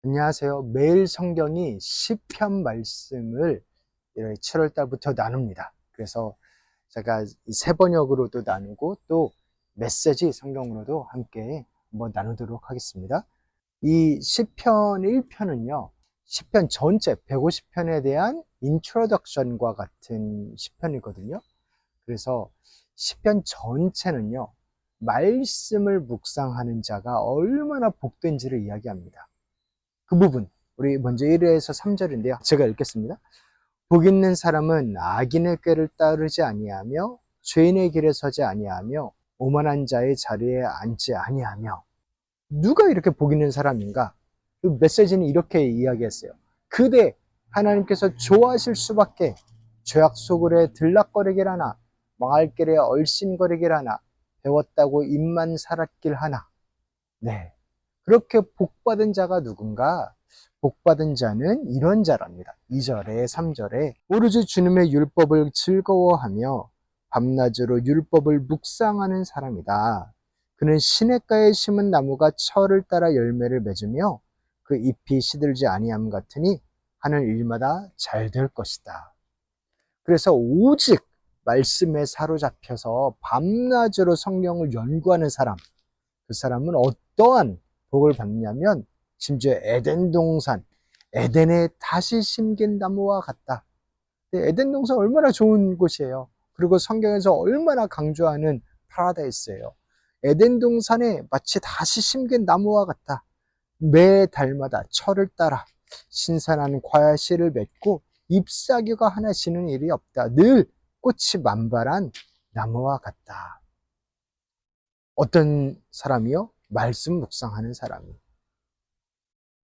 안녕하세요. 매일 성경이 시편 말씀을 7월 달부터 나눕니다. 그래서 제가 세 번역으로도 나누고 또 메시지 성경으로도 함께 한번 나누도록 하겠습니다. 이 시편 1편은요. 시편 전체 150편에 대한 인트로덕션과 같은 시편이거든요. 그래서 시편 전체는요. 말씀을 묵상하는 자가 얼마나 복된지를 이야기합니다. 그 부분 우리 먼저 1회에서 3절인데요. 제가 읽겠습니다. 복 있는 사람은 악인의 꾀를 따르지 아니하며 죄인의 길에 서지 아니하며 오만한 자의 자리에 앉지 아니하며. 누가 이렇게 복 있는 사람인가? 그 메시지는 이렇게 이야기했어요. 그대 하나님께서 좋아하실 수밖에 죄악 속으로 들락거리길 하나 망할 길에 얼씬거리길 하나 배웠다고 입만 살았길 하나. 네, 그렇게 복받은 자가 누군가? 복받은 자는 이런 자랍니다. 2절에 3절에 오로지 주님의 율법을 즐거워하며 밤낮으로 율법을 묵상하는 사람이다. 그는 시냇가에 심은 나무가 철을 따라 열매를 맺으며 그 잎이 시들지 아니함 같으니 하는 일마다 잘 될 것이다. 그래서 오직 말씀에 사로잡혀서 밤낮으로 성경을 연구하는 사람, 그 사람은 어떠한 복을 받냐면 심지어 에덴 동산, 에덴에 다시 심긴 나무와 같다. 에덴 동산 얼마나 좋은 곳이에요. 그리고 성경에서 얼마나 강조하는 파라다이스예요. 에덴 동산에 마치 다시 심긴 나무와 같다. 매 달마다 철을 따라 신선한 과실을 맺고 잎사귀가 하나 지는 일이 없다. 늘 꽃이 만발한 나무와 같다. 어떤 사람이요? 말씀 묵상하는 사람이.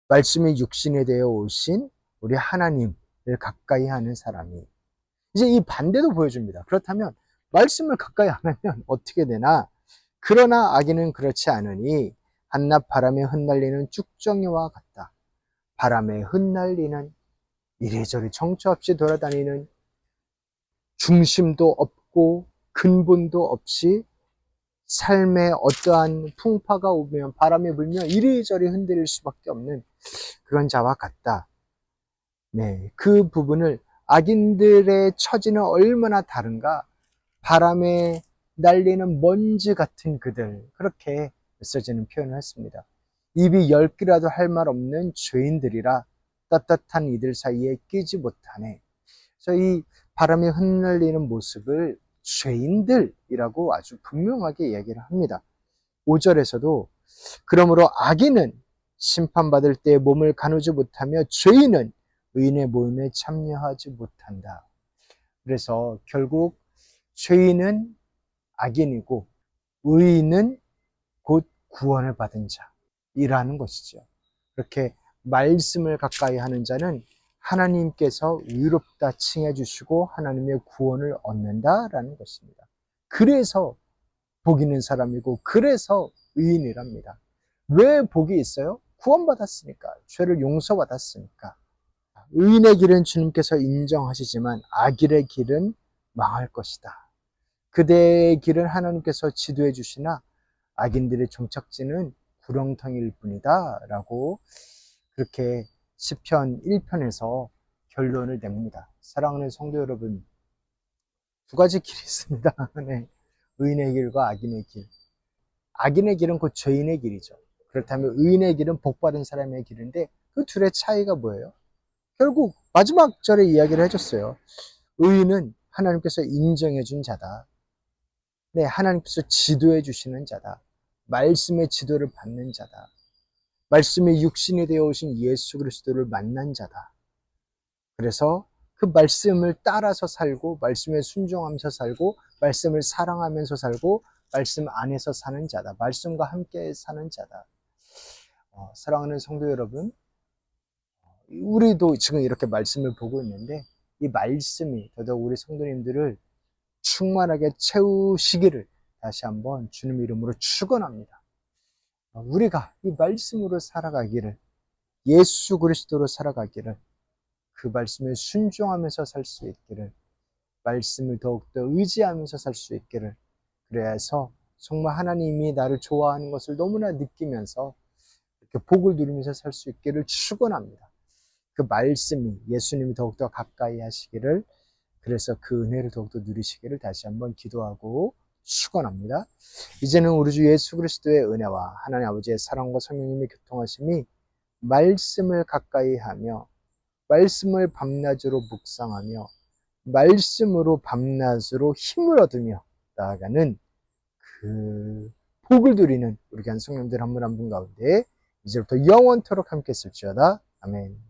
말씀이 육신에 되어 오신 우리 하나님을 가까이 하는 사람이. 이제 이 반대도 보여줍니다. 그렇다면 말씀을 가까이 안 하면 어떻게 되나? 그러나 악인은 그렇지 않으니 한낮 바람에 흩날리는 쭉정이와 같다. 바람에 흩날리는 이리저리 정처 없이 돌아다니는 중심도 없고 근본도 없이 삶에 어떠한 풍파가 오면 바람이 불면 이리저리 흔들릴 수밖에 없는 그런 자와 같다. 네, 그 부분을 악인들의 처지는 얼마나 다른가? 바람에 날리는 먼지 같은 그들, 그렇게 메시지는 표현을 했습니다. 입이 열 개라도 할 말 없는 죄인들이라 떳떳한 이들 사이에 끼지 못하네. 그래서 이 바람에 흩날리는 모습을 죄인들이라고 아주 분명하게 이야기를 합니다. 5절에서도 그러므로 악인은 심판받을 때 몸을 가누지 못하며 죄인은 의인의 모임에 참여하지 못한다. 그래서 결국 죄인은 악인이고 의인은 곧 구원을 받은 자이라는 것이죠. 그렇게 말씀을 가까이 하는 자는 하나님께서 의롭다 칭해 주시고 하나님의 구원을 얻는다라는 것입니다. 그래서 복 있는 사람이고 그래서 의인이랍니다. 왜 복이 있어요? 구원받았으니까, 죄를 용서받았으니까. 의인의 길은 주님께서 인정하시지만 악인의 길은 망할 것이다. 그대의 길은 하나님께서 지도해 주시나 악인들의 종착지는 구렁텅이일 뿐이다 라고 그렇게 시편 1편에서 결론을 냅니다. 사랑하는 성도 여러분, 두 가지 길이 있습니다. 네. 의인의 길과 악인의 길. 악인의 길은 곧 죄인의 길이죠. 그렇다면 의인의 길은 복받은 사람의 길인데 그 둘의 차이가 뭐예요? 결국 마지막 절에 이야기를 해줬어요. 의인은 하나님께서 인정해 준 자다. 네, 하나님께서 지도해 주시는 자다. 말씀의 지도를 받는 자다. 말씀의 육신이 되어 오신 예수 그리스도를 만난 자다. 그래서 그 말씀을 따라서 살고 말씀에 순종하면서 살고 말씀을 사랑하면서 살고 말씀 안에서 사는 자다. 말씀과 함께 사는 자다. 사랑하는 성도 여러분, 우리도 지금 이렇게 말씀을 보고 있는데 이 말씀이 더더욱 우리 성도님들을 충만하게 채우시기를 다시 한번 주님 이름으로 축원합니다. 우리가 이 말씀으로 살아가기를, 예수 그리스도로 살아가기를, 그 말씀에 순종하면서 살 수 있기를, 말씀을 더욱더 의지하면서 살 수 있기를, 그래서 정말 하나님이 나를 좋아하는 것을 너무나 느끼면서 이렇게 그 복을 누리면서 살 수 있기를 축원합니다. 그 말씀이 예수님이 더욱더 가까이 하시기를, 그래서 그 은혜를 더욱더 누리시기를 다시 한번 기도하고 축원합니다. 이제는 우리 주 예수 그리스도의 은혜와 하나님 아버지의 사랑과 성령님의 교통하심이 말씀을 가까이 하며 말씀을 밤낮으로 묵상하며 말씀으로 밤낮으로 힘을 얻으며 나아가는 그 복을 누리는 우리 한 성령들 한 분 한 분 가운데 이제부터 영원토록 함께 있을지어다. 아멘.